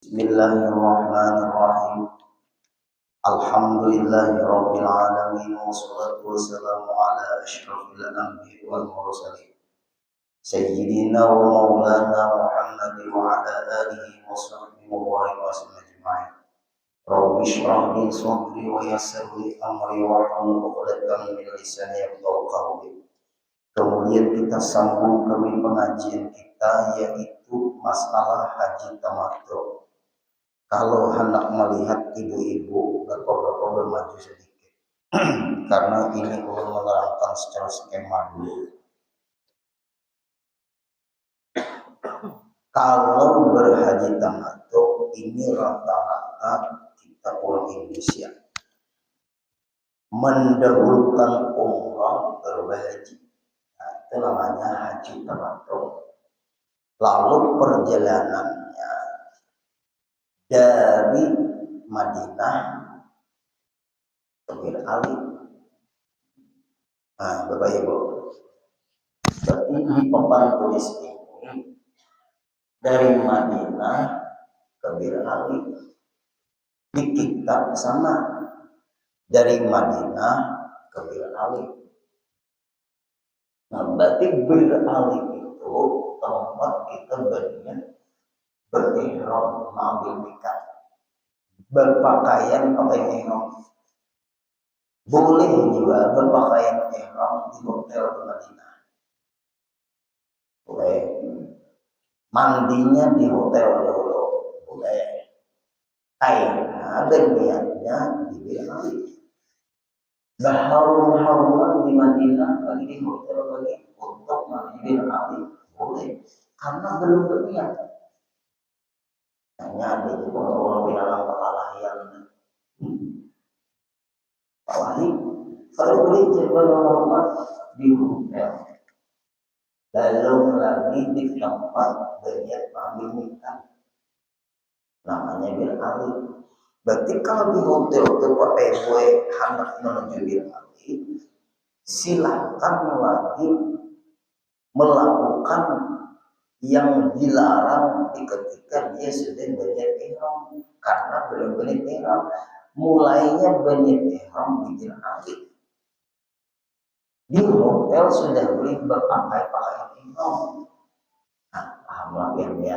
Bismillahirrahmanirrahim. Alhamdulillahirabbil alamin wassalatu wassalamu ala asyrafil anbiya'i wal mursalin sayyidina wa maulana Muhammadin wa ala alihi wa sahbihi wa barik wa sallam ajma'in. Rabbi shrah li sadri wa yassir li amri wa hlul 'uqdatam min lisani yafqahu qawli. Kemudian kita sambung ke pengajian kita, yaitu masalah haji tamattu. Kalau hendak melihat ibu-ibu, bapak-bapak bermaju sedikit karena ini perlu menerangkan secara skema dulu. Kalau berhaji tamattu ini rata-rata kita orang Indonesia mendahulukan umrah berhaji. Nah, itu namanya haji tamattu. Lalu perjalanannya dari Madinah ke Bir Ali. Nah, Bapak Ibu, berarti di papan tulis ini dari Madinah ke Bir Ali. Di kitab sama, dari Madinah ke Bir Ali. Nah, berarti Bir Ali itu tempat kita berihram, mengambil nikah, berpakaian pakai ihram. Boleh juga berpakaian ihram di hotel di Madinah. Boleh. Mandinya di hotel dulu. Boleh. Karena niatnya di Bir Ali. Berharum-haruman di Madinah lagi di hotel lagi untuk mandi di Bir Ali. Boleh. Karena belum berniat. Hanya ada di orang bilang kekalahan. Kalahi kalau boleh berhormat di hotel. Lalu lagi di tempat berniat ambil nikah. Namanya Bir Ali. Berarti kalau di hotel tempat PW hendak menuju Bir Ali, silakan lagi melakukan yang dilarang ketika dia sudah berniat ihram, karena belum berniat ihram. Mulainya berniat ihram di Bir Ali. Di hotel sudah boleh berpakaian ihram. Nah, pahamlah ya.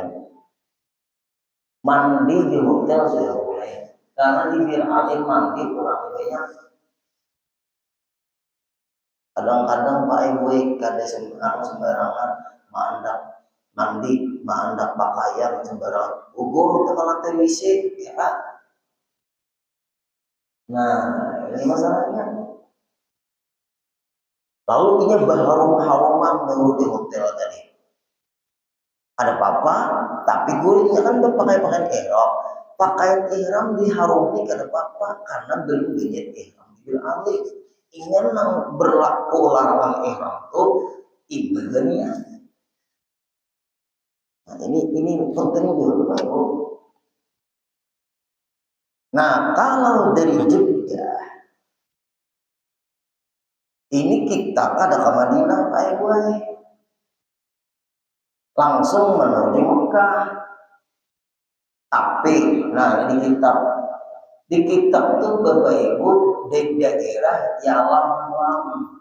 Mandi di hotel sudah boleh, karena di Bir Ali mandi kurang banyak. Kadang-kadang Pak Ibu kada sembarangan mandi, mandak pakaian sembarangan. Gugur itu kalau TWC, ya Pak. Nah, ini masalahnya. Lalu ini berharum-haruman dulu di hotel tadi. Ada apa-apa, tapi gurunya kan berpakaian ihram. Pakaian ihram diharumi kada apa-apa karena belum berniat ihram. Bir Ali ingin berlaku larangan ihram itu ibadahnya. Nah, ini penting dulu Bapak Ibu. Nah, kalau dari Jeddah ini kita ada ke Madinah Pak Ibu. Langsung menuju Mekah. Tapi, nah ini kitab. Di kitab itu Bapak Ibu di daerah Yalamlam.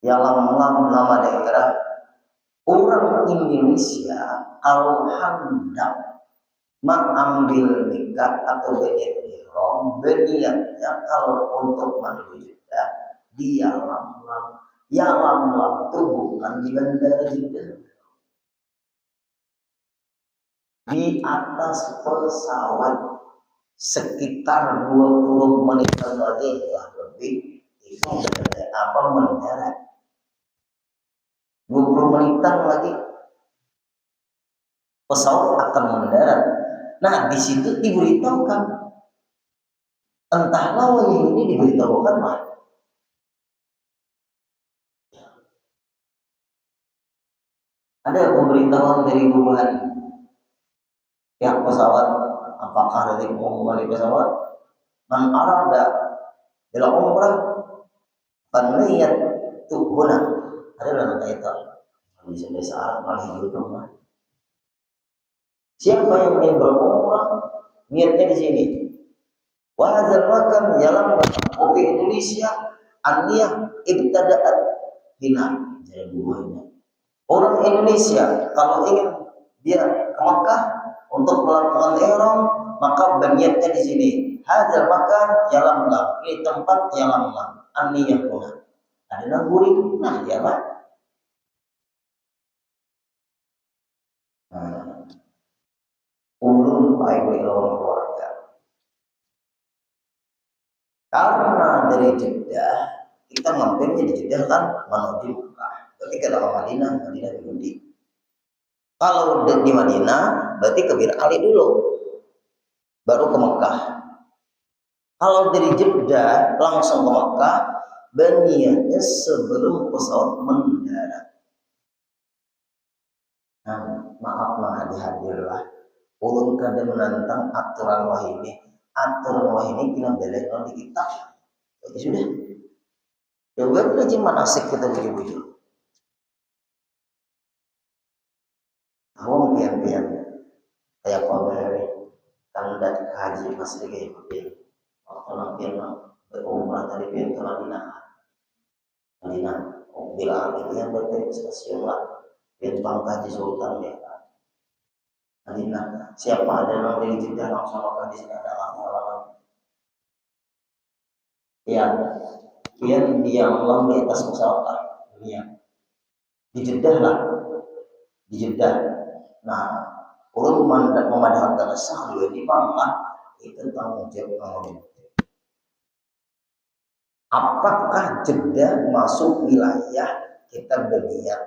Yalamlam nama daerah. Orang Indonesia kalau hendak mengambil nikah atau berniat ihram, berniatnya kalau untuk menuju Jeddah di Yalamlam. Yalamlam itu bukan di bandara Jeddah. Di atas pesawat sekitar 20 menit lagi lebih itu mendarat. 20 menitan lagi pesawat akan mendarat. Nah, di situ diberitahukan, entahlah yang ini diberitahukan lah. Ada pemberitahuan dari bulan pihak pesawat, apakah dari pengumuman di pesawat, man arada bila umrah faniyat tuhuna, ada dalam kaitan bisa Arab malah gitu mah. Siapa yang ingin berumrah, niatnya di sini. Wahazal makan jalan kopi Indonesia, aniyah ibtada'at hina. Jadi buahnya. Orang Indonesia kalau ingin dia ke Makkah untuk melakukan ihram, maka berniatnya di sini. Hadzal makan jalan lam. Ini tempat jalan lam. Aniyah puna. Ada naguri, nah ya Pak. Ulun baik lawan keluarga. Karena dari Jeddah kita mampirnya di Jeddah kan menuju Mekah. Berarti ke dalam Madinah, Madinah di. Kalau di Madinah berarti ke Bir Ali dulu, baru ke Mekah. Kalau dari Jeddah langsung ke Mekah, berniatnya sebelum pesawat mendarat. Nah, maaf hadir-hadirlah. Ulun kada menantang aturan wah ini. Aturan wah ini kita belajar di kitab. Jadi sudah. Coba belajar manasik kita begitu. Awang pian-pian kayak pegawai kandidat haji masih kayak pian. Kalau pian berumrah tadi pian ke Madinah. Madinah. Bila itu yang berarti stasiun lah. Pian Haji Sultan ya. Madinah. Siapa ada yang dari Jeddah langsung makan di sini ada lama-lama. Ya, pian diam di atas pesawat. Iya. Di Jeddah lah. Di Jeddah. Nah, kalau memadamkan sah dua di mana itu tanggung jawab kamu. Apakah Jeddah masuk wilayah kita berniat?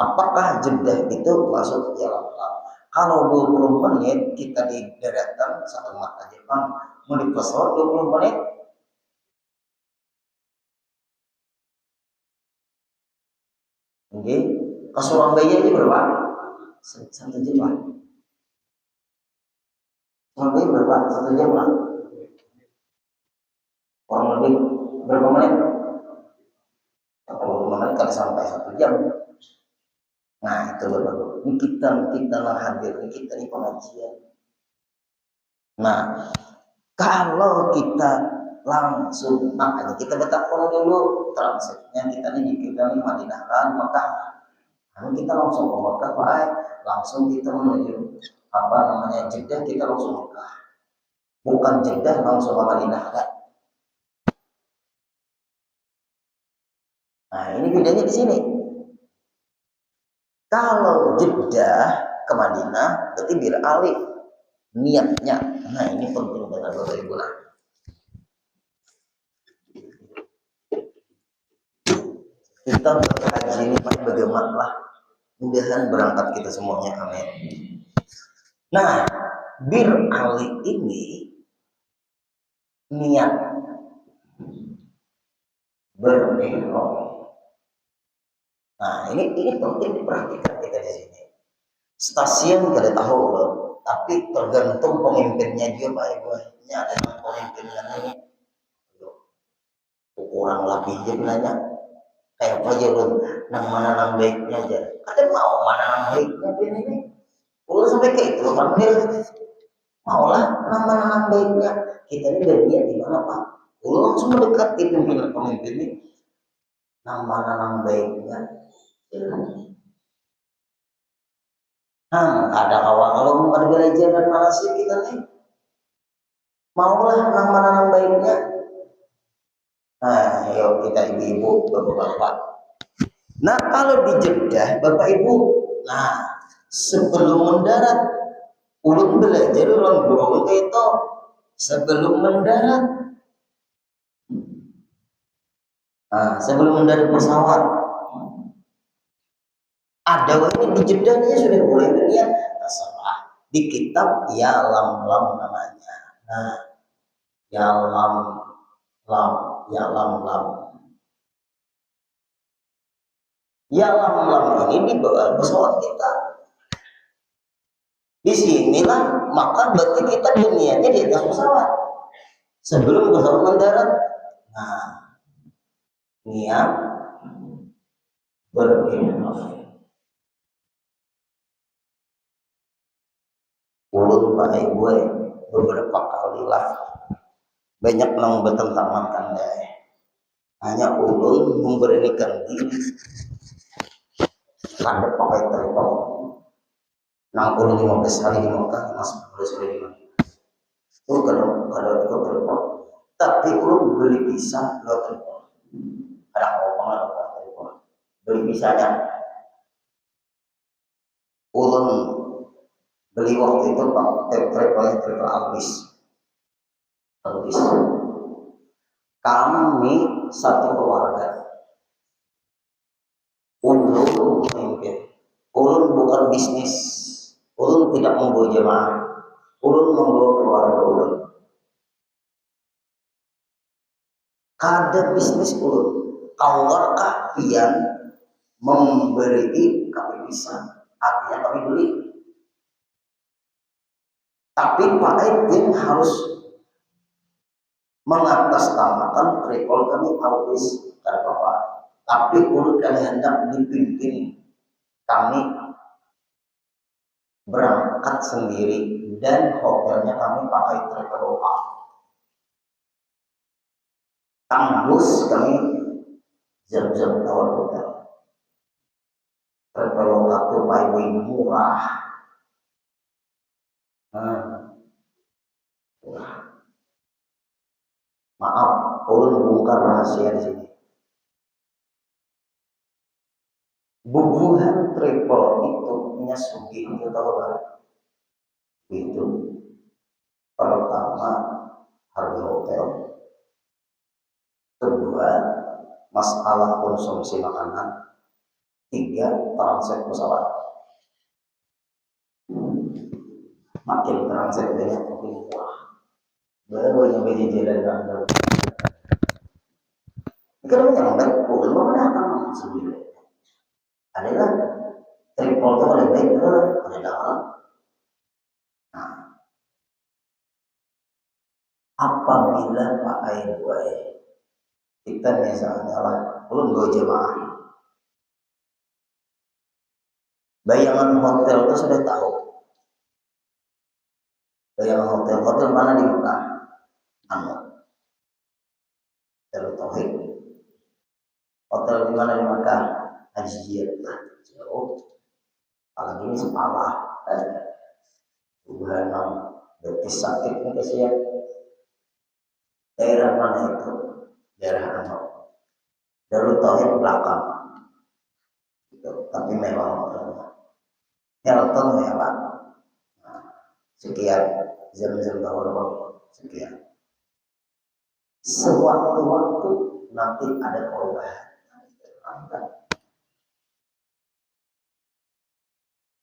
Apakah Jeddah itu masuk jalan tol? Kalau 20 menit kita di daratan satu mata Jepang mau di pesawat 20 menit. Oke, ke Surabaya ini berapa? 1 jam lah. Surabaya berapa? 1 jam lah. Kurang lebih berapa menit? 40 menit kalau sampai 1 jam. Nah itu baru. Ini kita lah hadir, ini kita di pengajian. Nah kalau kita langsung, makanya kita bertakwa dulu transitnya kita ini Madinah kan Mekah. Nah, kita langsung ke Mekah, baik langsung kita menuju apa namanya Jeddah, kita langsung Mekah. Bukan Jeddah langsung ke Madinah kan. Nah ini bedanya di sini. Kalau Jeddah ke Madinah berarti Bir Ali niatnya. Nah ini penting benar Bapak Ibu. Kita berhaji ini bagaimana mudahan berangkat kita semuanya, amin. Nah Bir Ali ini niat berihram. Nah ini penting diperhatikan kita di sini. Stasiun kada tahu loh, tapi tergantung pemimpinnya juga Pak Ibu. Ini ada yang pemimpinnya ini kurang lebih dia bilangnya kayak apa aja loh, nang mana nang baiknya aja. Ada mau mana nang baiknya ini. Udah sampai kayak itu panggil maulah nang mana nang baiknya. Kita ini berniat di mana Pak? Udah langsung mendekati pemimpin ini. Nang mana nang baiknya. Ada awal kalau mau ada belajar dan manasik kita nih. Maulah nang mana nang baiknya. Nah, yuk kita ibu-ibu, bapak-bapak. Nah, kalau di Jeddah, Bapak Ibu, nah sebelum mendarat, ulun belajar orang guru itu sebelum mendarat. Nah, sebelum mendarat pesawat, ada ini di Jeddah dia sudah mulai melihat terserah di kitab ya lam namanya. Nah, ya lam ya lam. Ya lam ini di bawah pesawat kita. Di sinilah maka berarti kita dunianya di atas pesawat sebelum pesawat mendarat. Nah, niat berihram. ulun pakai gue beberapa kali lah banyak nang bertentangan kan deh. Hanya ulun memberanikan diri kada pakai travel. Nang ulun 15 hari di Mekah, mas 15 hari di Madinah. Itu kada ikut travel. Tapi ulun beli visa lewat travel. Ada apa travel. Beli visanya. Ulun beli waktu itu travel habis. Kami satu keluarga. Ulun memimpin. Ulun bukan bisnis. Ulun tidak membawa jemaah. Ulun membawa keluarga ulun. Kada bisnis ulun. Kawarkah pian memberi kami bisa. Artinya kami beli. Tapi Pak Edwin harus mengatasnamakan travel kami habis kata Bapak. Tapi ulun kami hendak dipimpin kami berangkat sendiri dan hotelnya kami pakai Traveloka. Tembus kami jam-jam tawar hotel. Traveloka itu paling murah. Maaf, ulun bongkar rahasia di sini. Bubuhan travel itu punya sugi itu tahu kan? Itu pertama harga hotel, kedua masalah konsumsi makanan, tiga transit pesawat. Makin transit banyak makin murah. Baru nyampe di jalan Anda. Kalau nyampe, ulun mana akan sendiri. Adalah travel itu paling baik adalah pada dalam. Nah, apabila Pak Aidwai kita misalnya lah, belum gue jemaah, bayangan hotel itu sudah tahu. Bayangan hotel mana di Mekah? Anu, Darut Tauhid. Hotel di mana di Mekah? Haji jauh. Apalagi ini sepalah. Bulan betis sakit nih kasihan. Daerah mana itu? Daerah Anu. Darut Tauhid belakang. Gitu. Tapi memang Hilton mewah. Sekian jam-jam tahun sekian. Sewaktu-waktu nanti ada perubahan.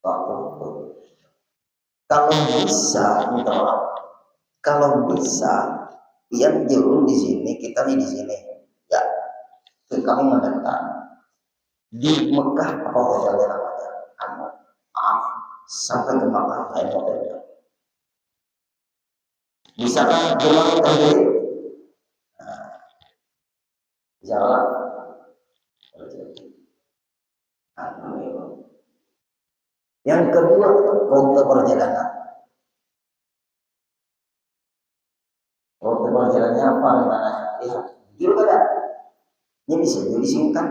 Waktu-waktu. Kalau bisa, minta maaf. Kalau bisa, yang jauh di sini, kita di sini. Ya, kami mendatang. Di Mekah apa hotelnya namanya? Maaf, sampai ke Mekah lain hotelnya. Bisa kan gelang tadi? Jalan. Yang kedua, rute perjalanan. Rute perjalanannya apa? Lihat, jujur kada? Ini bisa jadi singkat.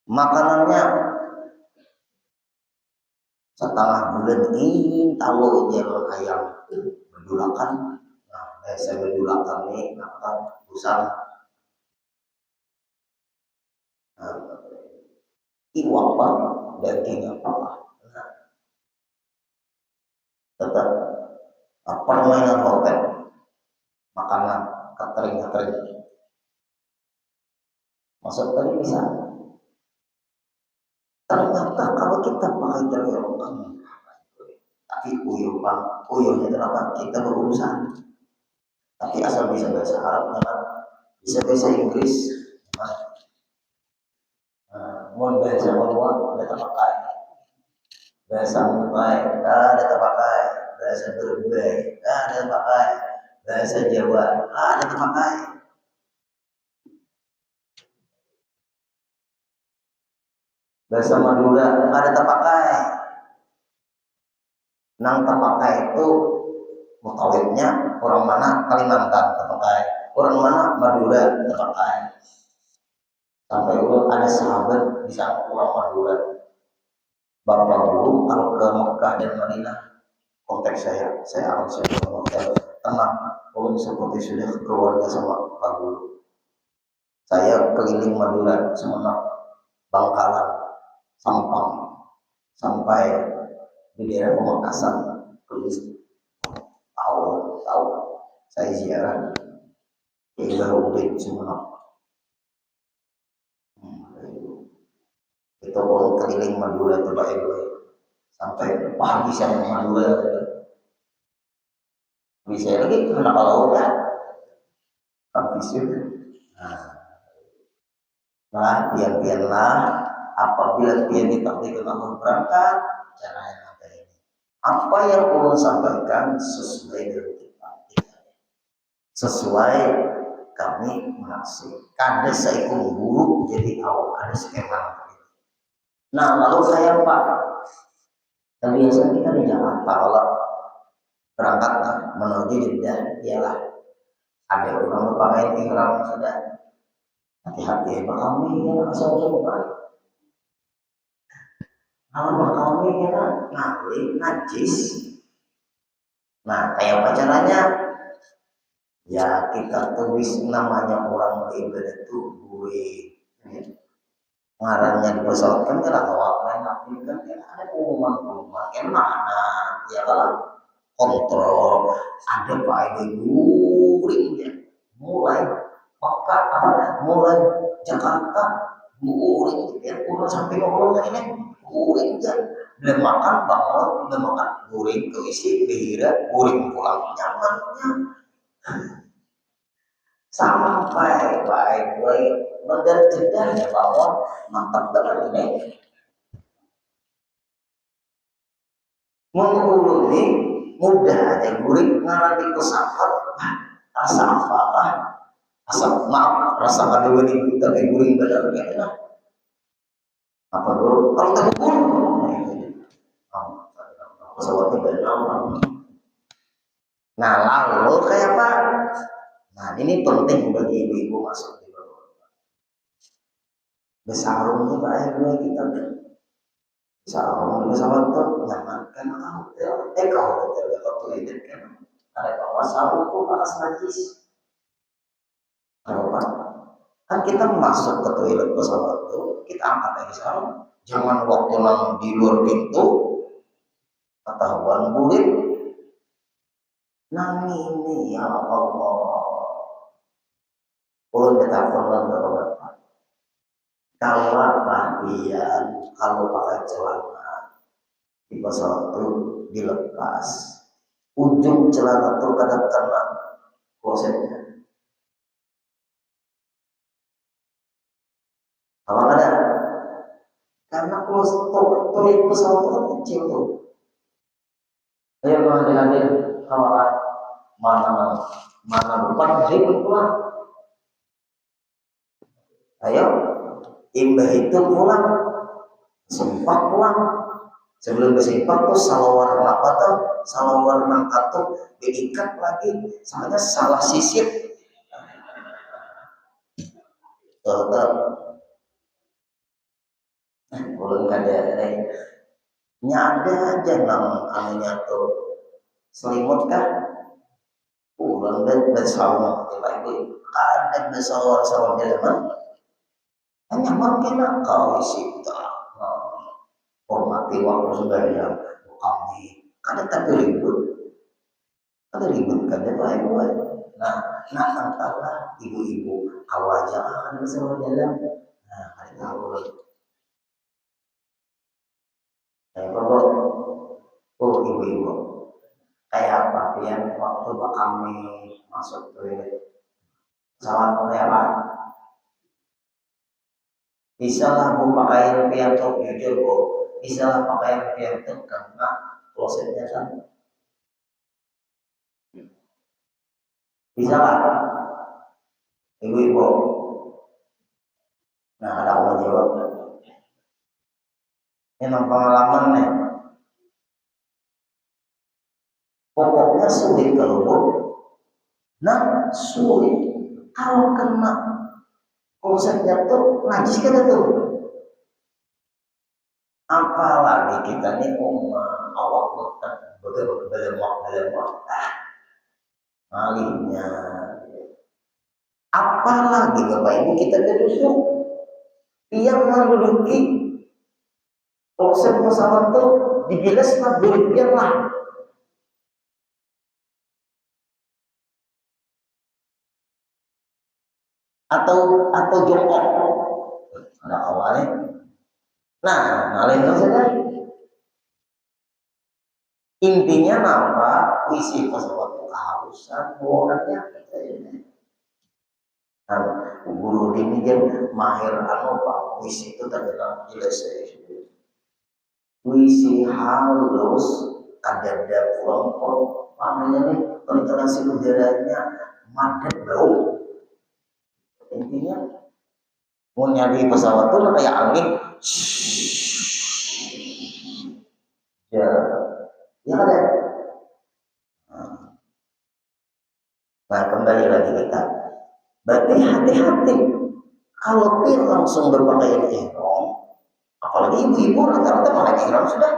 Makanannya setengah bulan ini tahu jalan ayam berdulakan. Nah, saya berdulakan nih, makan busang. Iwak apa? Daging apa? Nah, tetap permainan hotel, makanan, catering. Masuk tadi bisa. Ternyata kalau kita pakai Traveloka, tapi uyuhnya kenapa? Kita berurusan. Tapi asal bisa bahasa Arab, bisa bahasa Inggris, mau bahasa Jawa, ada terpakai. Bahasa Mumbai, ada terpakai. Bahasa Berbai, ada terpakai. Bahasa Jawa, ada terpakai. Bahasa Madura, ada terpakai. Nang Tepakai itu mutawidnya orang mana Kalimantan Tepakai, orang mana Madura Tepakai. Sampai dulu ada sahabat bisa orang Madura. Bapak dulu kalau ke Mekah dan Madinah, konteks saya akan saya hotel tenang. Oh seperti sudah keluarga sama Pak Guru. Saya keliling Madura, Sumenep, Bangkalan, Sampang, sampai di daerah Pamekasan, terus tahu saya ziarah ke Ibrahim Sumenep. Itu kalau keliling Madura terbaik sampai pagi saya Madura bisa lagi anak laut kan habis itu. Nah biarlah apabila dia ditakdirkan Allah berangkat caranya nanti ini apa yang ulun sampaikan sesuai dengan kita sesuai kami mengasih kada saya buruk jadi awal ada skema. Nah lalu saya Pak biasa kita di Jakarta kalau berangkat menuju Jeddah ialah ada orang pakai ihram sudah hati-hati berkami ya asal coba kalau berkami ya ngali najis. Nah kayak apa caranya ya kita tulis namanya orang beribadah itu gue ngarannya di pesawat kan kira awak lain kan ada pengumuman kan mana ya kalau kontrol ada Pak Ibu guringnya mulai mulai Jakarta guring ya udah sampai ngomongnya ini guring ya belum makan bangun belum makan guring keisi behira guring pulang nyamannya sampai baik benar tidak ya bahwa mantap dengan ini mengulungi mudah aja guring ngarani pesawat rasa apa rasa maaf rasa kadang ini tapi guring benar ya apa dulu kalau tak pesawatnya benar. Nah lalu kayak apa nah ini penting bagi ibu-ibu masuk di bawah besarungnya Pak Ibu kita sarung pesawat tuh nyaman kan hotel kalau hotel ya toilet kan ada bawa sarung tuh panas najis apa kan kita masuk ke toilet pesawat tuh kita angkat lagi sarung jangan waktu nang di luar pintu ketahuan bulit nang ini ya Allah ulun ketahuan ke bapak kalau kalian kalau pakai celana di pesawat itu dilepas ujung celana itu kadang kena klosetnya apa ada karena kloset pesawat itu kan kecil tuh ayo hadir kawan mana depan ribut pulang ayo imbah itu pulang sempat pulang sebelum kesimpan tuh salah warna apa tuh salah warna katuk diikat lagi soalnya salah sisir belum ada nyada aja nang anunya tuh selimut kan pulang dan bersama lagi ada bersama sama dia hanya makin kau isi hormati waktu sudah yang kami ada ribut kan ya baik nah antara ibu-ibu awal jangan bersama dalam nah hari tahu saya bawa ibu-ibu kayak apa yang waktu kami masuk ke pesawat kayak apa bisa lah bu pakai pianto jujur bu bisa lah pakai pianto karena klosetnya kan bisa lah ibu-ibu nah ada orang jawab ini memang pengalaman nih Makanya sulit kalau nah sulit kalau kena konsep jatuh najis kan tuh. Apalagi kita nih awak betul malingnya. Apalagi Bapak Ibu kita duduk yang menduduki konsep pesawat itu dibilas lah lah atau jongkok ada awalnya. Nah, ngalir saja. Intinya nampak visi pesawat keharusan orangnya kita ini. Nah, guru ini dia mahir pak visi itu terkenal jelas. Visi halus ada pulang namanya nih ventilasi udaranya madet bau. Intinya mau nyari pesawat tuh kayak angin ya ya ada. Nah kembali lagi kita berarti hati-hati kalau dia langsung berpakaian ihram, apalagi ibu-ibu rata-rata pakai ihram sudah,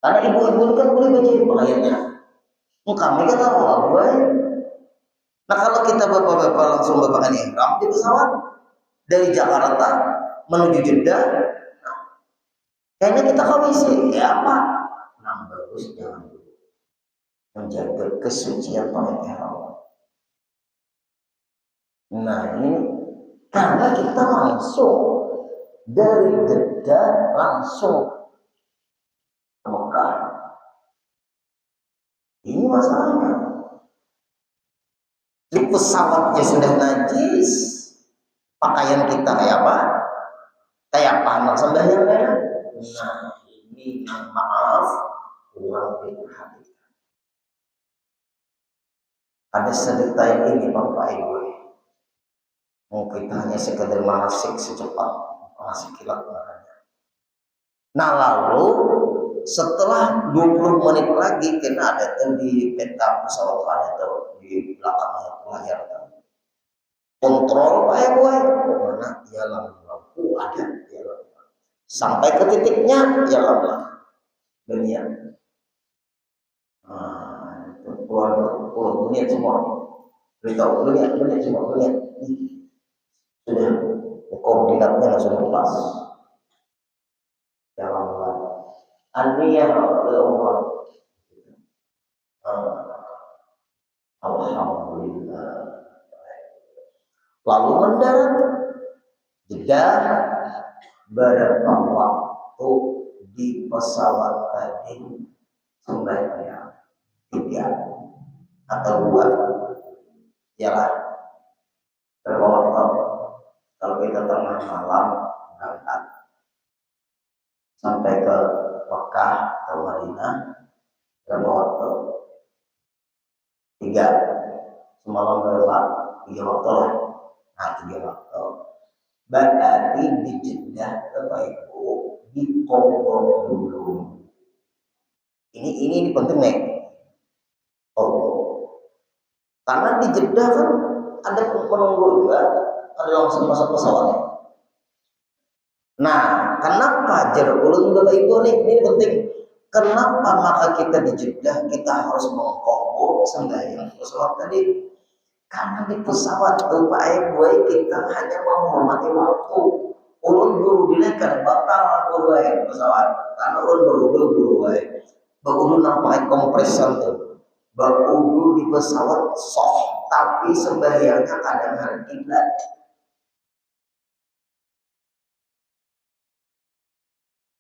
karena ibu-ibu kan boleh baca pakaiannya kami kan tahu gue. Nah kalau kita bapak-bapak langsung berpakaian ihram di pesawat dari Jakarta menuju Jeddah, nah, kayaknya kita kawisi ya apa? Nah bagus jangan menjaga kesucian pakai ihram. Nah ini karena kita langsung dari Jeddah langsung ke Mekah. Ini masalahnya. Di pesawatnya sudah najis, pakaian kita kayak apa? Kayak panas sembahyang ya. Nah ini yang maaf kurang perhatian. Ada sedetail ini Bapak Ibu. Mau kita hanya sekedar manasik secepat manasik kilat makanya. Nah lalu setelah 20 menit lagi kena ada tuh di peta pesawat ada tuh di belakangnya layar tuh. Kontrol Pak Ibu mana ya lampu ada ya lampu. Sampai ke titiknya ya lampu dunia. Nah, itu keluar dunia semua. Beritahu dunia semua dunia. Sudah koordinatnya sudah pas. Ya Allah. Aliyah Allah. Alhamdulillah. Lalu mendarat Jeddah berapa waktu di pesawat tadi sembahyang 3 atau 2 ialah berapa waktu kalau kita tengah malam berangkat sampai ke Mekah atau Madinah berapa waktu 3 semalam berapa 3 waktu lah. Nah 3 waktu berarti di Jeddah Bapak Ibu dikodok dulu. Ini penting nih. Karena di Jeddah kan ada penunggu juga, ada langsung masuk pesawatnya. Nah, kenapa jarak ulun Bapak Ibu nih? Ini penting. Kenapa maka kita di Jeddah kita harus mengkodok sembahyang pesawat tadi? Karena di pesawat tuh Pak Ibu kita hanya menghormati waktu. Ulun guru bilang kan bakal guru pesawat. Karena ulun guru baru nampak kompresor tuh. Baru di pesawat soft tapi sembahyangnya kadang hari kiblat.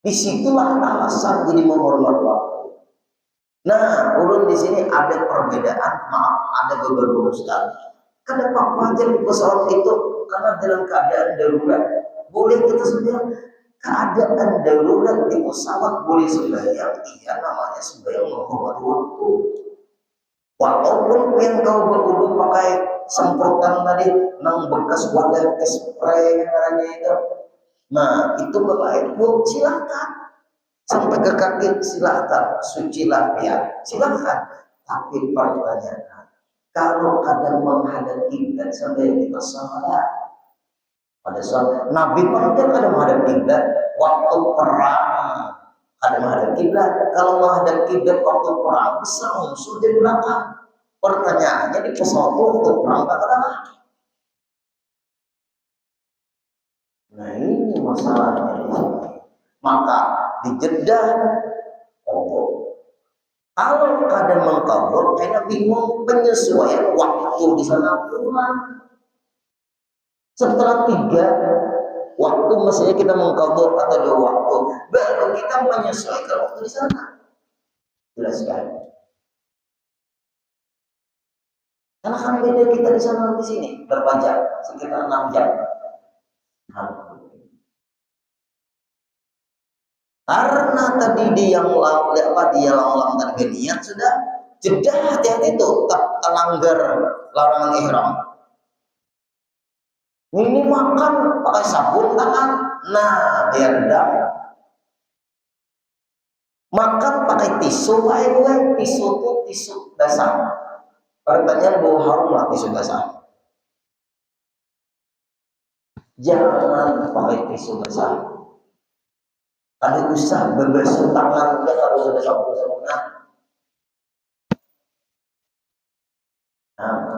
Disitulah alasan jadi menghormati waktu. Nah, ulun di sini ada perbedaan, maaf, ada beberapa ustaz. Kenapa wajar di pesawat itu? Karena dalam keadaan darurat boleh kita sembahyang. Keadaan darurat di pesawat boleh sembahyang, iya namanya sembahyang menghormati waktu. Walaupun yang kau berwudu pakai semprotan tadi, nang bekas wadah spray yang namanya itu. Nah, itu Bapak Ibu silakan. sampai ke kaki silahkan, sucilah ya, silahkan. Tapi pertanyaan, kalau kadang menghadap kiblat sampai kita salah. Pada saat Nabi pun kan kadang menghadap kiblat waktu perang, kadang menghadap kiblat. Kalau menghadap kiblat waktu perang bisa musuh di belakang. Pertanyaannya di pesawat waktu perang katakanlah. Nah ini masalahnya di sini. Maka di Jeddah, kalau kadang mengkabur, karena bingung penyesuaian waktu di sana pulang. Setelah 3 waktu mestinya kita mengkabur atau 2 waktu, baru kita menyesuaikan waktu di sana. Jelaskan. Karena kan beda kita di sana di sini berapa jam? Sekitar 6 jam. Karena tadi dia lang tadi niat sudah jeda, hati-hati tuh tak terlanggar larangan ihram. Ini makan pakai sabun tangan, nah biar damai. Makan pakai tisu, tisu tuh tisu basah. Pertanyaan bau harum lah tisu basah. Jangan pakai tisu basah. Ada usah berbasuh tangan kita kalau sudah sabun. Nah,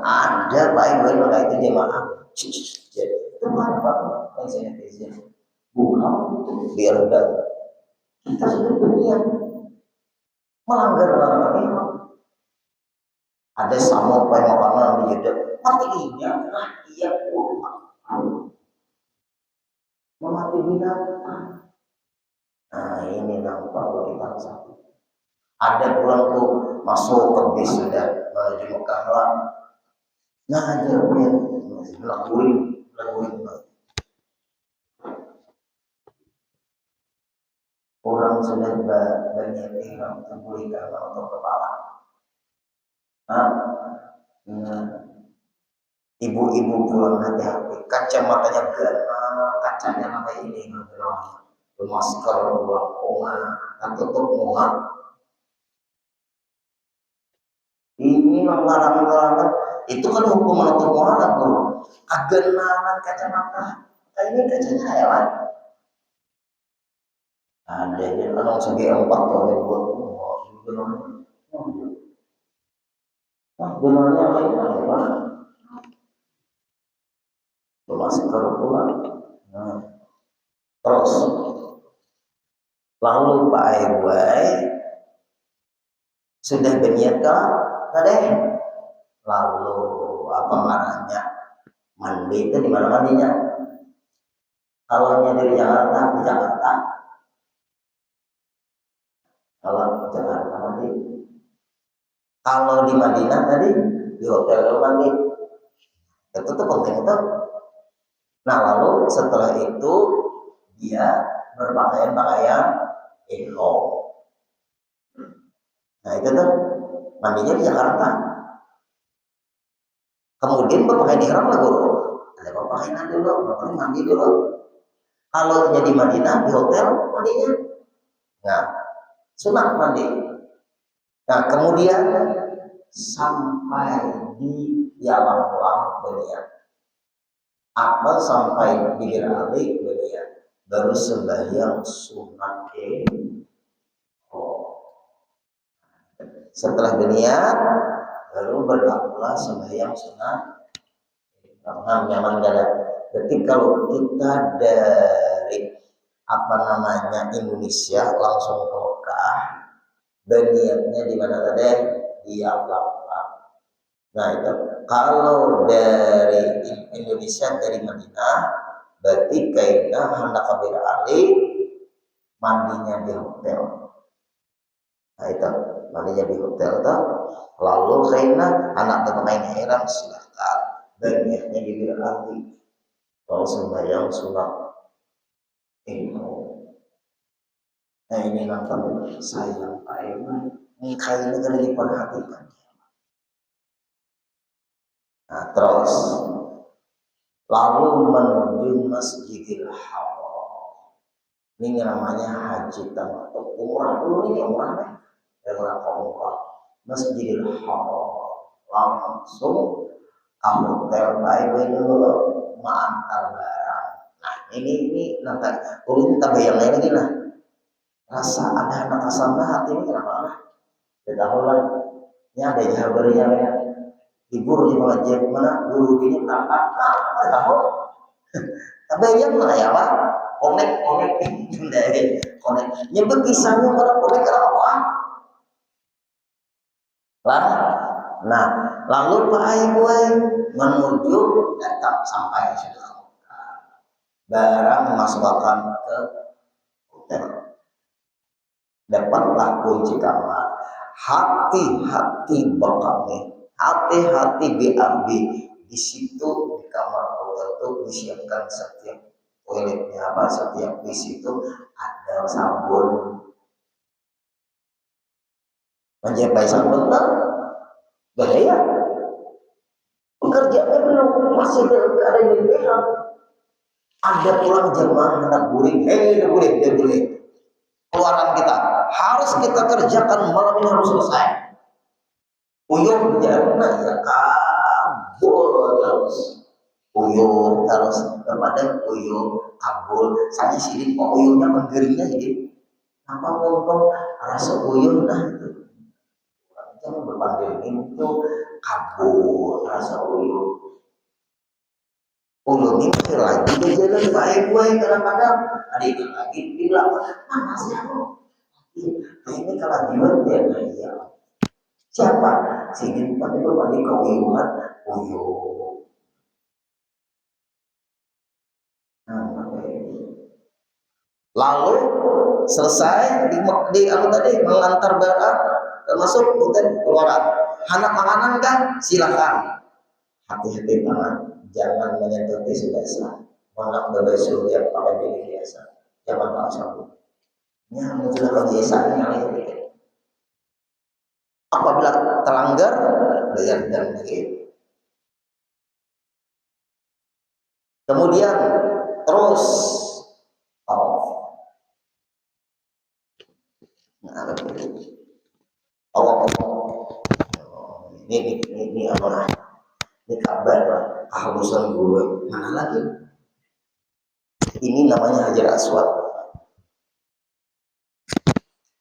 ada Pak Ibu maka itu jemaah. Itu mana Pak? Sanitizer. Bukan biar udah. Kita sudah berniat melanggar larangan ini. Ada sama Pak makanan di Jeddah. Mati ini adalah dia memati binatang. Nah ini nampak kalau kita satu. Ada pulang tuh masuk ke bis sudah menuju Mekah lah. Nah ada yang lakuin. Orang sudah banyak yang terpulihkan untuk kepala. Nah, ibu-ibu pulang hati-hati. Kacamatanya gana, kacanya apa ini? Masker pulang koma, tutup muka. Ini larangan-larangan. Itu kan hukum menutup muka, bro. Agenanan kacamata. Ini kacanya hewan. Ada yang kalau segi 4 oleh buat benarnya apa? Masker pula. Nah, terus lalu Pak Aiwai sudah berniatkah? Tadi lalu apa marahnya? Mandi itu di mana mandinya? Kalau dari Jakarta di Jakarta. Kalau Jakarta mandi. Kalau di Madinah tadi di hotel mandi. Itu tuh penting itu. Nah lalu setelah itu dia berpakaian ihram. Nah itu tuh mandinya di Jakarta. Kemudian berpakaian ihram lah guru. Ada berpakaian dulu, berpakaian mandi dulu. Kalau jadi Madinah di hotel mandinya. Nah sunat mandi. Nah kemudian sampai di Yalang berniat. Apa sampai di Ali berniat. Baru sembahyang sunat setelah berniat baru berlakulah sembahyang sunat. Nyaman gak ada. Berarti kalau kita dari Indonesia langsung ke Mekah, berniatnya di mana tadi? Di Al-Lafah. Nah itu kalau dari Indonesia dari Madinah, berarti kayaknya hendak kabir Ali mandinya di hotel. Nah itu mandinya di hotel tuh. Lalu kayaknya anak bermain heran silahkan berniatnya di Bir Ali. Kalau sembahyang sunat nah ini nonton sayang Pak Iman. Ini kayaknya kan diperhatikan. Nah terus lalu menuju Masjidil Haram. Ini namanya haji tamattu umrah dulu nih, umrah nih, umrah ke umrah Masjidil Haram, langsung kamu terbaik dulu mengantar barang. Nah ini nanti ulun kita bayangin lagi lah, rasa ada anak asal hati ini kenapa lah? Tidak tahu lah, ini ada jawabannya ya. Libur di pengajian mana guru ini berangkat, apa tahu? Tapi yang mana ya pak? Konek konek. Nyebut kisahnya pada konek apa? Lah, nah lalu Pak Ibu menuju datang sampai sudah barang masukkan ke hotel. Dapatlah kunci kamar. Hati-hati bakami, hati-hati BAB. Di situ di kamar hotel itu disiapkan setiap toiletnya apa, setiap di situ ada sabun. Menjempai sabun tak bahaya. Pekerjaannya belum masih ada yang bilang. Ada pulang jemaah anak guring, guring. Keluaran kita harus kita kerjakan malam ini harus selesai. Uyuh jangan ya kabul terus. Uyuh terus kepada uyuh kabul. Saya sini kok uyuhnya menggeringnya jadi apa ngomong rasa uyuh nah itu. Jangan berpanggil itu kabul rasa uyuh. Ulun ini masih lagi di jalan baik-baik kadang-kadang ada itu lagi bilang mana sih aku ini kelajuan ya iya siapa sini pada berbagi keuyuhan uyuh lalu selesai di anu tadi mengantar barang termasuk hotel keluaran anak makanan kan silakan hati-hati tangan jangan menyentuh tisu basah menganggap berbasuh yang pakai bilik biasa jangan pakai sabun yang sudah kebiasaan apabila terlanggar bayar denda lagi. Kemudian terus ini apa? Ini kabar kehalusan gue mana lagi? Ini namanya Hajar Aswad.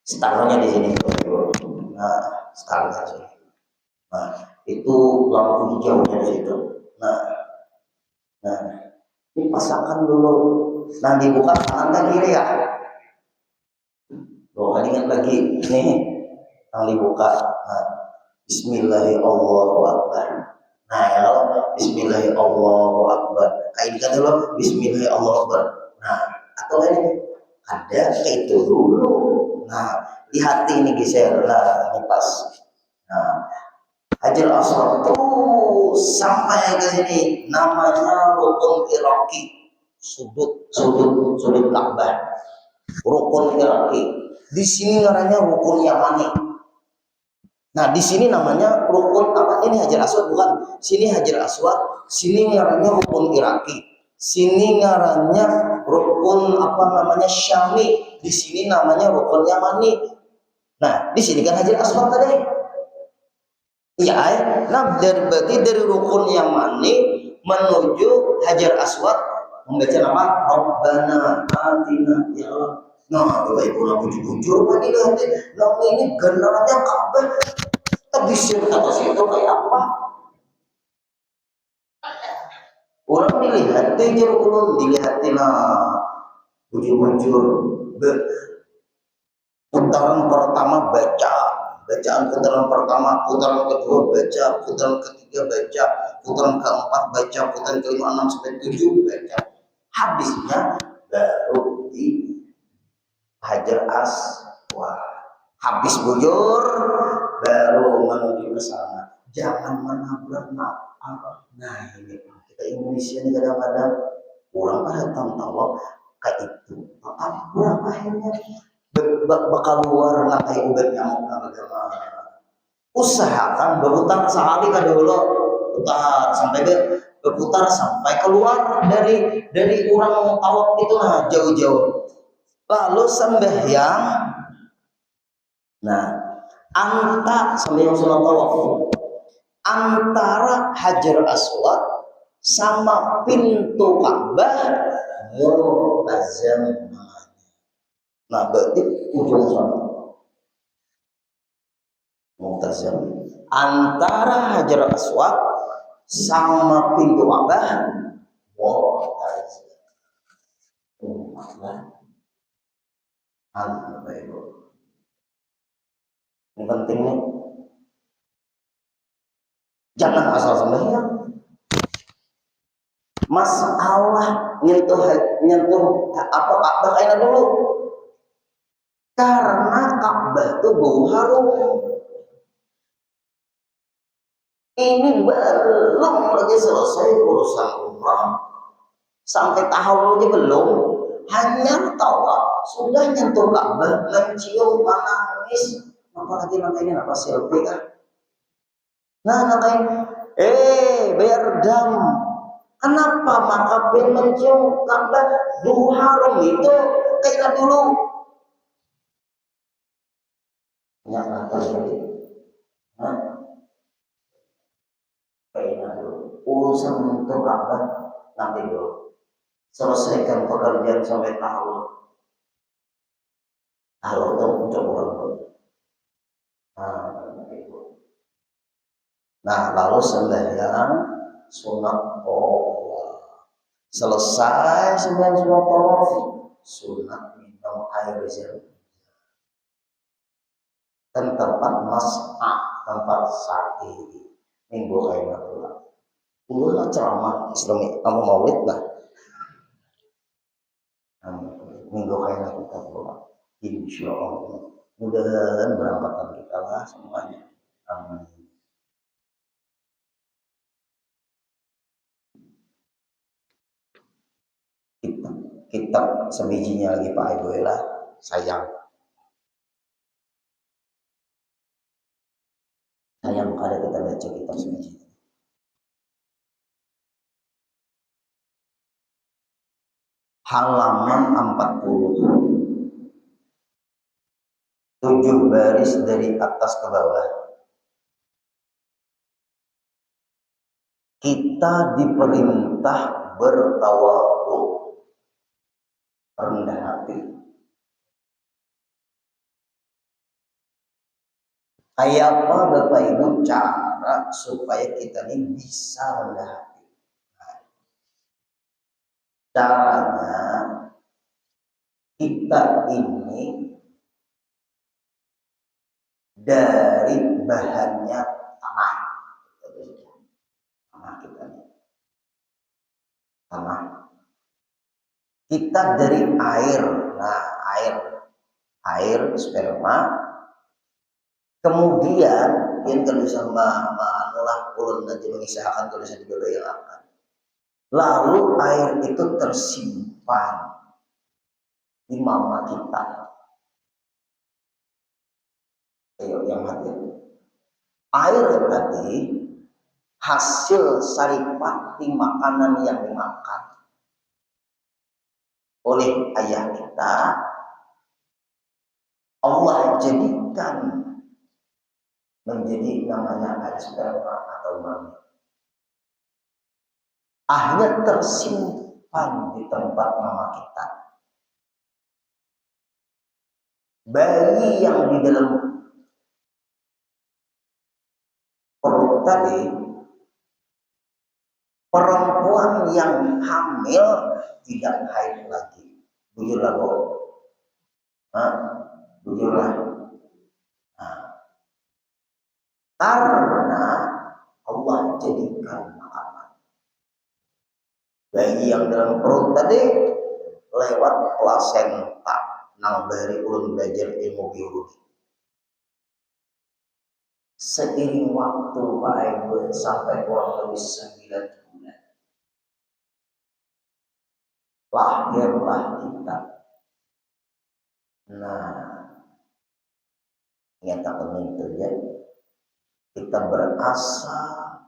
Startnya di sini. Nah, startnya sini. Nah, itu lampu hijaunya di situ. Nah, ini pasangkan dulu. Nah, dibuka kanan kiri ya. Loh, ingat lagi nih yang dibuka. Nah, Bismillahirrahmanirrahim. Nah, ya Bismillahirrahmanirrahim. Kaitkan dulu Bismillahirrahmanirrahim. Nah, atau ini ada itu dulu. Nah, di hati ini geser. Nah, ini pas. Nah, Hajar Aswad itu sampai ke sini namanya rukun Iraki, sudut Ka'bah, rukun Iraki. Di sini namanya rukun Yamani. Nah, di sini namanya rukun apa? Ini Hajar Aswad bukan? Sini Hajar Aswad, sini namanya rukun Iraki. Sini ngarannya rukun apa namanya Syami. Di sini namanya rukun Yamani. Nah, di sini kan Hajar Aswad tadi. Iya, nah berarti dari rukun Yamani menuju Hajar Aswad membaca nama Rabbana Atina ya Allah. Nah, Bapak Ibu nak jujur tadi nanti, nah ini genarnya Ka'bah. Tapi siapa atas itu kayak apa? Orang dilihat aja ulun dilihatin bujur-bujur putaran pertama bacaan putaran pertama, putaran kedua baca, putaran ketiga baca, putaran keempat baca, putaran kelima 6 sampai 7 baca. Habisnya baru di Hajar Aswad. Habis bujur baru menuju ke sana. Jangan menabrak nah ini kita Indonesia ini kadang-kadang kurang datang tahu kayak itu berapa akhirnya bakal luar ngakai ubat nyamuk bagaimana usahakan berputar sekali kan dulu putar sampai berputar sampai keluar dari orang awak itu jauh-jauh lalu sembahyang Nah, sampai yang sunat tawaf, antara Hajar Aswad sama pintu Ka'bah multazam. Nah, berarti ujung sana multazam antara Hajar Aswad sama pintu Ka'bah multazam. Ini penting nih. Jangan asal sembahyang. Masalah nyentuh apa Ka'bah kayaknya dulu. Karena Ka'bah itu bau harum. Ini belum lagi selesai urusan umrah, sampai tahun ini belum. Hanya tawaf sudah nyentuh Ka'bah, mencium, menangis, apalagi makanya apa selfie kan? Nah makanya, bayar dam. Kenapa maka bin mencium Ka'bah bau harum itu kayak dulu? Ya apa jadi? Kayak dulu. Urusan untuk Ka'bah nanti dulu. Selesaikan pekerjaan sampai tahun. Kalau itu untuk orang. Nah, lalu sembahyang sunat tawaf. Selesai sembahyang sunat tawaf, sunat minum air zam-zam. Dan tempat mas'ah, tempat sa'i. Minggu kayak pulang. Dulu ceramah Islami, kamu maulid lah. Minggu kayak kita pulang. Insya Allah. Mudah-mudahan berangkatan kita lah semuanya. Amin. Kitab sebijinya lagi Pak Ibu lah, sayang kada kita baca kitab sebiji. Halaman 40, 7 baris dari atas ke bawah. Kita diperintah bertawadhu, rendah hati. Kayak apa Bapak Ibu cara supaya kita ini bisa rendah hati? Caranya kita ini dari bahannya tanah kita ini. Tanah. Kita dari air. Nah, air sperma. Kemudian yang tulisan ma'anulah ulun nanti mengisahkan tulisan dulu yang akan. Lalu air itu tersimpan di mama kita. Ayo yang hadir. Air tadi hasil saripati makanan yang dimakan oleh ayah kita. Allah jadikan menjadi namanya air sperma atau mani. Akhirnya tersimpan di tempat mama kita. Bayi yang di dalam perut tadi, perempuan yang hamil tidak haid lagi. Bujurlah bu, bujurlah. Karena Allah jadikan makanan. Bayi yang dalam perut tadi lewat plasenta nang dari ulun belajar ilmu biologi. Seiring waktu Pak Ibu sampai kurang lebih 9 bulan. Lahirlah kita. Nah, nyata itu ya. Kita berasal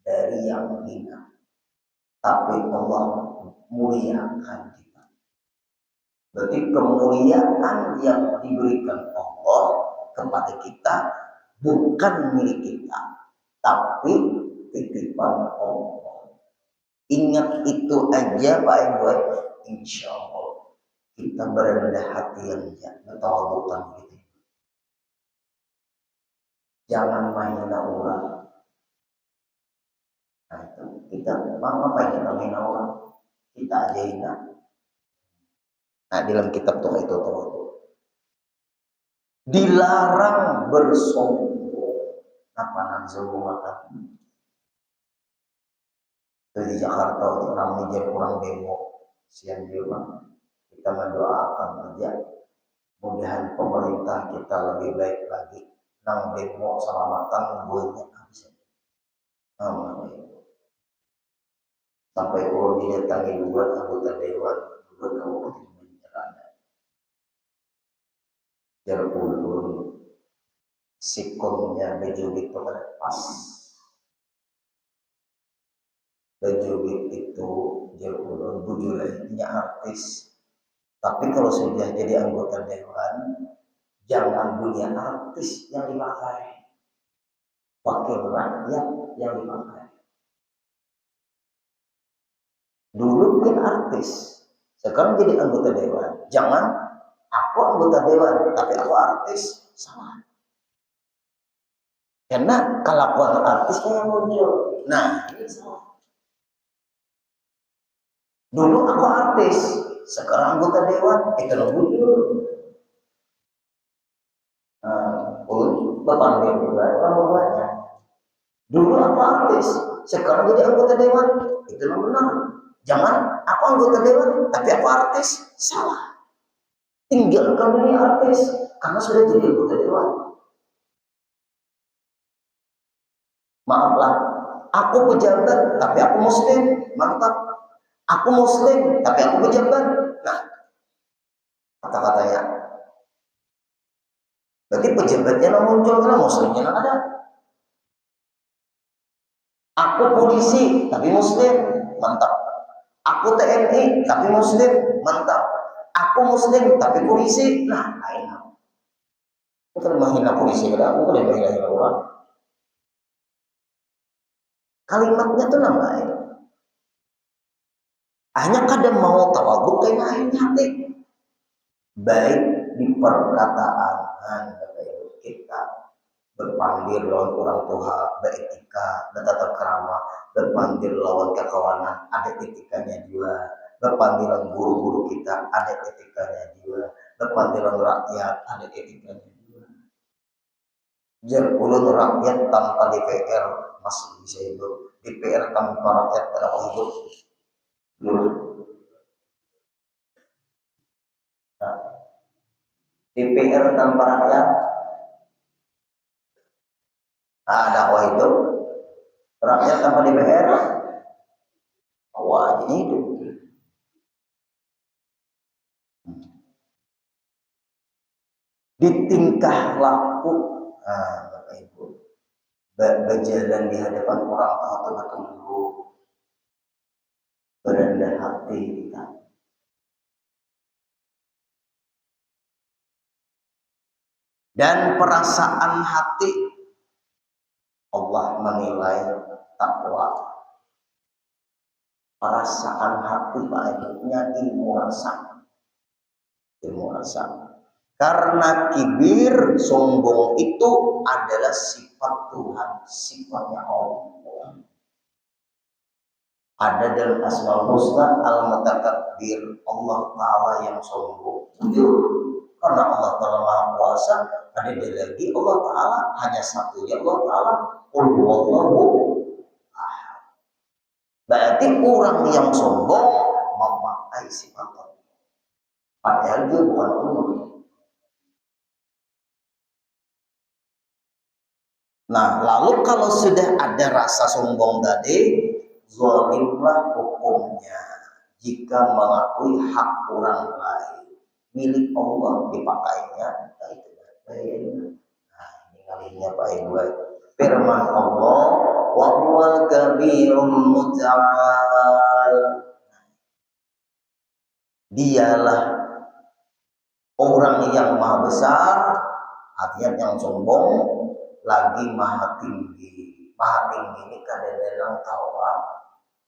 dari yang hina, tapi Allah muliakan kita. Berarti kemuliaan yang diberikan Allah kepada kita bukan milik kita, tapi titipan Allah. Ingat itu aja Pak Ibu, insya Allah kita berendah hati yang bertawadukan gitu. Jangan menghina orang. Nah, itu kita ngapain kita menghina orang? Kita aja hina. Nah, dalam kitab Tuhan itu dilarang bersombong. Apa namanya sombong? Di Jakarta orang jadi orang demo siang di rumah. Kita mendoakan aja mudahan pemerintah kita lebih baik lagi. Nang demo selamatan buahnya habis. Sampai ulun didatangi dua anggota dewan dua kabupaten Banjarnegara. Jar ulun sikonnya bejubit pas. Bejubit itu jar ulun bujulainya artis. Tapi kalau sudah jadi anggota dewan, jangan punya artis yang dipakai, wakil rakyat yang dipakai. Dulu kan artis, sekarang jadi anggota dewan. Jangan aku anggota dewan, tapi aku artis, salah. Karena kelakuan artis yang muncul. Nah, ini salah. Dulu aku artis, sekarang anggota dewan, kalau muncul. Bapak orang banyak. Dulu aku artis, sekarang jadi anggota dewan, itu benar. Jangan aku anggota dewan, tapi aku artis, salah. Tinggalkan dunia artis, karena sudah jadi anggota dewan. Maaflah, aku pejabat, tapi aku muslim, mantap. Aku muslim, tapi aku pejabat. Nah, kata-katanya. Berarti pejabatnya yang muncul, karena muslimnya yang ada. Aku polisi, tapi muslim, mantap. Aku TNI, tapi muslim, mantap. Aku muslim, tapi polisi, nah, lain. Bukan menghina polisi, bukan menghina orang. Kalimatnya tuh namanya. Hanya kadang mau tawaduk kayak akhirnya hati. Baik di perkataan kita berpandir lawan orang tua, beretika, bertata krama, berpandir lawan kekawanan, ada etikanya juga. Berpandiran guru-guru kita, ada etikanya juga. Berpandiran rakyat, ada etikanya juga. Ulun rakyat tanpa DPR masih bisa hidup. DPR tanpa rakyat tidak hidup. Nah, DPR tanpa rakyat ada hidup. Rakyat tanpa DPR wah ini hidup. Di tingkah laku, Bapak Ibu, berjalan di hadapan orang tua tunggu berendah hati kita. Dan perasaan hati Allah menilai takwa. Perasaan hati Pak Ibunya ilmu rasa. Karena kibir, sombong itu adalah sifat Tuhan, sifatnya Allah. Ada dalam Asmaul Husna Al-Mutakabbir, Allah Ta'ala yang sombong. Karena Allah Ta'ala Maha Kuasa, ada lagi Allah Ta'ala hanya satu, ya Allah Ta'ala Qul huwallahu ahad. Berarti orang yang sombong memakai sifat Allah, padahal dia bukan Allah. Nah, lalu kalau sudah ada rasa sombong tadi, zalimlah hukumnya jika mengakui hak orang lain. Milik Allah dipakainya, nah itu. Nah, ini kalinya Pak Ibu. Firman Allah, wa huwal kabirul muta'al. Dialah orang yang maha besar, Artinya yang sombong lagi maha tinggi. Maha tinggi ini kadang-kadang tawa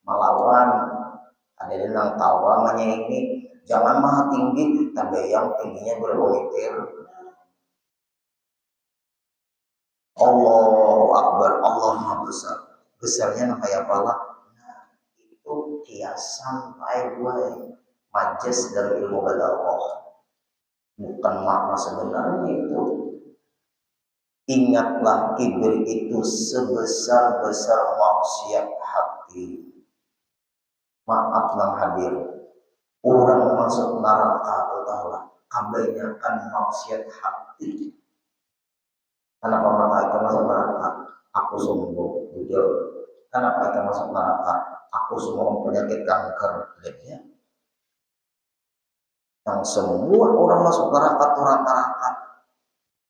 melawan, kadang-kadang tawa menyaingi. Jangan maha tinggi tapi yang tingginya berpikir Allahu Akbar, Allah Maha Besar. Besarnya kayak apa? Itu kiasan gue majas dari ilmu balaghah, bukan makna sebenarnya itu. Ingatlah kibir itu sebesar-besar maksiat hati. Maaf yang hadir, orang masuk neraka total kebanyakan maksiat hati. Kenapa maka kita masuk neraka? Aku sombong, jujur. Kenapa kita masuk neraka? Aku semua penyakit kanker. Ya. Yang semua orang masuk neraka itu rata-rata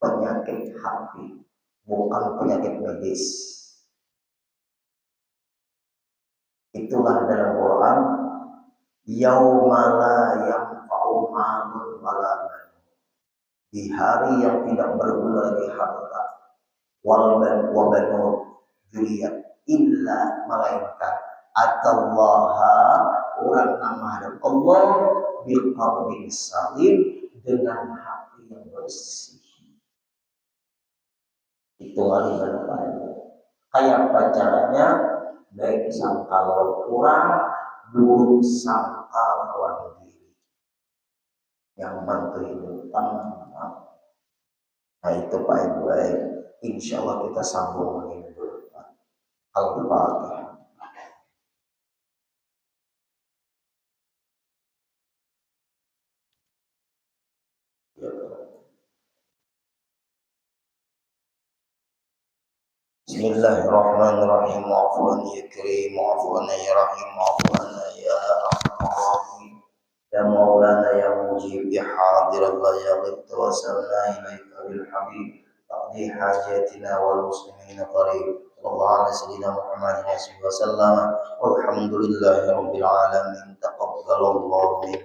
penyakit hati, bukan penyakit medis. Itulah dalam Quran, yaumala yanfa'u malun wala banun. Di hari yang tidak berguna lagi harta, wal banun dzurriyyah, illa melainkan atallaha, orang menghadap Allah biqalbin salim, dengan hati yang bersih. Itu hari berapa? Kayak caranya, baik sangka kurang, buruk sangka lawan diri. Yang bantu hidup tenang. Nah itu Pak Ibu, insya Allah kita sambung lagi dulu. Al-Fatihah. Bismillahirrahmanirrahim. Afwan ya karim, afwan ya rahim, afwan ya arhamar. Ya Maulana ya Mujib ya Hadir Allah ya Ghibta wasalna ilaika bil habib. Taqdi hajatina wal muslimina qarib. Sallallahu ala sayyidina Muhammad wa sallam. Walhamdulillahi rabbil alamin. Taqabbalallahu minna.